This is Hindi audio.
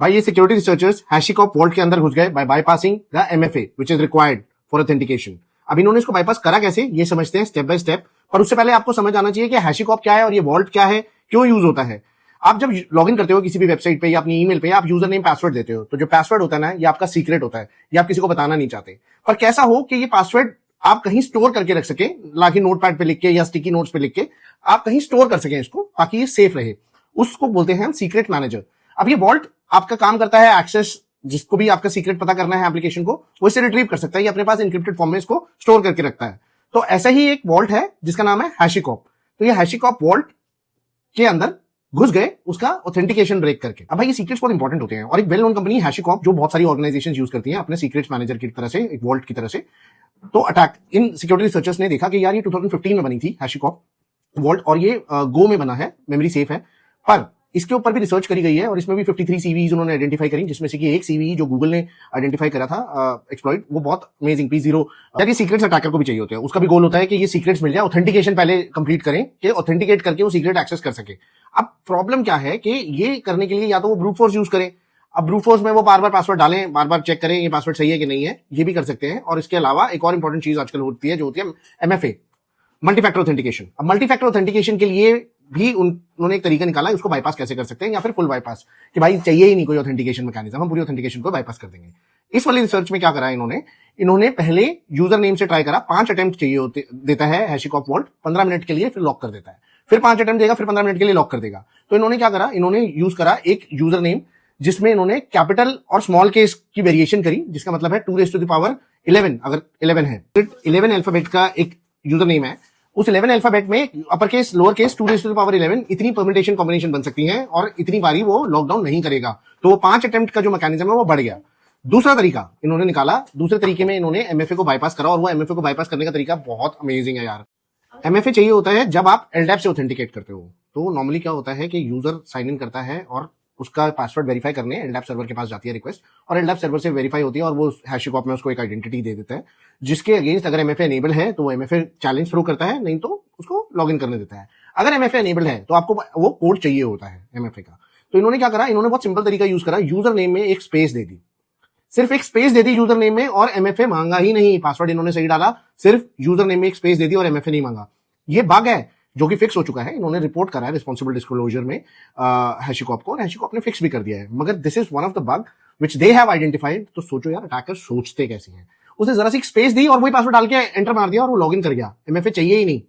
भाई ये सिक्योरिटी रिसर्चर्स हैशिकॉर्प वॉल्ट के अंदर घुस गए by bypassing the MFA which is required for authentication. अब इन्होंने इसको बाईपास करा कैसे ये समझते हैं स्टेप बाय स्टेप, पर उससे पहले आपको समझ आना चाहिए कि हैशिकॉर्प क्या है और ये वॉल्ट क्या है, क्यों यूज होता है। आप जब लॉगिन करते हो किसी भी वेबसाइट पे या अपनी ईमेल पे, आप यूजर नेम पासवर्ड देते हो, तो जो पासवर्ड होता है ना ये आपका सीक्रेट होता है, ये आप किसी को बताना नहीं चाहते। पर कैसा हो कि ये पासवर्ड आप कहीं स्टोर करके रख सके, लाकि नोटपैड पे लिख के या स्टिकी नोट्स पे लिख के आप कहीं स्टोर कर सके इसको, ताकि ये सेफ रहे। उसको बोलते हैं हम सीक्रेट मैनेजर। अब ये वॉल्ट आपका काम करता है एक्सेस, जिसको भी आपका सीक्रेट पता करना है एप्लीकेशन को, वो इसे रिट्रीव कर सकता है, ये अपने पास इंक्रिप्टेड फॉर्म में इसको स्टोर करके रखता है। तो ऐसा ही एक वॉल्ट है जिसका नाम है हैशिकॉर्प। तो ये हैशिकॉर्प वॉल्ट के अंदर घुस गए उसका ऑथेंटिकेशन ब्रेक करके। अब भाई ये सीक्रेट्स बहुत इंपॉर्टेंट होते हैं और एक वेल नोन कंपनी हैशिकॉर्प जो बहुत सारी ऑर्गेनाइजेशन यूज करती हैं अपने सीक्रेट्स मैनेजर की तरह से, एक वॉल्ट की तरह से। तो अटैक इन सिक्योरिटी रिसर्चर्स ने देखा कि यार ये 2015 में बनी थी हैशिकॉर्प वॉल्ट और ये गो में बना है, मेमोरी सेफ है, पर इसके ऊपर भी रिसर्च करी गई है और इसमें भी 53 सीवीज उन्होंने आइडेंटिफाई करी, जिसमें से कि एक सीवी जो गूगल ने आइडेंटिफाई करा था एक्सप्लॉइट, वो बहुत अमेजिंग P0 यानी सीक्रेट्स अटैकर को भी चाहिए होते हैं। उसका भी गोल होता है कि ये सीक्रेट्स मिल जाए, ऑथेंटिकेशन पहले कंप्लीट करें कि ऑथेंटिकेट करके वो सीक्रेट एक्सेस कर सके। अब प्रॉब्लम क्या है कि ये करने के लिए या तो वो ब्रूट फोर्स यूज करें। अब ब्रूट फोर्स में वो बार बार पासवर्ड डालें, बार बार चेक करें ये पासवर्ड सही है कि नहीं है, ये भी कर सकते हैं। और इसके अलावा एक और इंपॉर्टेंट चीज आजकल होती है जो होती है MFA, मल्टी फैक्टर ऑथेंटिकेशन। अब मल्टी फैक्टर ऑथेंटिकेशन के लिए भी उन्होंने एक तरीका निकाला है, उसको बाईपास कैसे कर सकते हैं, या फिर फुल बाईपास, कि भाई चाहिए ही नहीं कोई ऑथेंटिकेशन मैकेनिज्म, हम पूरी ऑथेंटिकेशन को बाईपास कर देंगे। इस वाली रिसर्च में क्या करा इन्होंने पहले यूजर नेम से ट्राई करा, 5 अटेम्प्ट चाहिए होते देता है हैशिकॉर्प वॉल्ट 15 मिनट के लिए, फिर लॉक कर देता है, फिर 5 अटेम्प्ट देगा, फिर 15 मिनट के लिए लॉक कर देगा। तो इन्होंने क्या करा, इन्होंने यूज करा एक यूजर नेम जिसमें इन्होंने कैपिटल और स्मॉल केस की वेरिएशन करी, जिसका मतलब है 2⁻11 अगर 11 है, 11 अल्फाबेट का एक यूजर नेम है, उस 11 अल्फाबेट में अपर केस लोअर केस 2⁻11 इतनी परम्यूटेशन कॉम्बिनेशन बन सकती हैं और इतनी बारी वो लॉकडाउन नहीं करेगा। तो वो 5 अटेम्प्ट का जो मैकेनिज्म है वो बढ़ गया। दूसरा तरीका इन्होंने निकाला, दूसरे तरीके में इन्होंने MFA को बाईपास करा, और वो MFA को बाईपास करने का तरीका बहुत अमेजिंग है यार। MFA चाहिए होता है जब आप LDAP से ऑथेंटिकेट करते हो। तो नॉर्मली क्या होता है कि यूजर साइन इन करता है और उसका पासवर्ड वेरीफाई करने LDAP सर्वर के पास जाती है रिक्वेस्ट, और LDAP सर्वर से वेरीफाई होती है और वो हैशिकॉर्प में उसको एक आइडेंटिटी दे देता है, जिसके अगेंस्ट अगर MFA एनेबल है तो वो MFA चैलेंज थ्रो करता है, नहीं तो उसको लॉग इन करने देता है। अगर MFA एनेबल है तो आपको वो कोड चाहिए होता है MFA का। तो इन्होंने क्या करा, इन्होंने बहुत सिंपल तरीका यूज करा, यूजर नेम में एक स्पेस दे दी, सिर्फ एक space they the user name में, और MFA मांगा ही नहीं। पासवर्ड इन्होंने सही डाला, सिर्फ यूजर नेम में एक स्पेस दे दी और MFA नहीं मांगा। ये बग है जो कि फिक्स हो चुका है, इन्होंने रिपोर्ट करा है रिस्पॉन्सिबल डिस्क्लोजर में हैशिकॉर्प को, और हैशिकॉर्प ने फिक्स भी कर दिया है। मगर this is one of the bug which they have identified. तो सोचो यार अटैकर सोचते कैसे हैं, उसने जरा सी स्पेस दी और वही पासवर्ड डाल के एंटर मार दिया और वो लॉगिन कर गया, MFA चाहिए ही नहीं।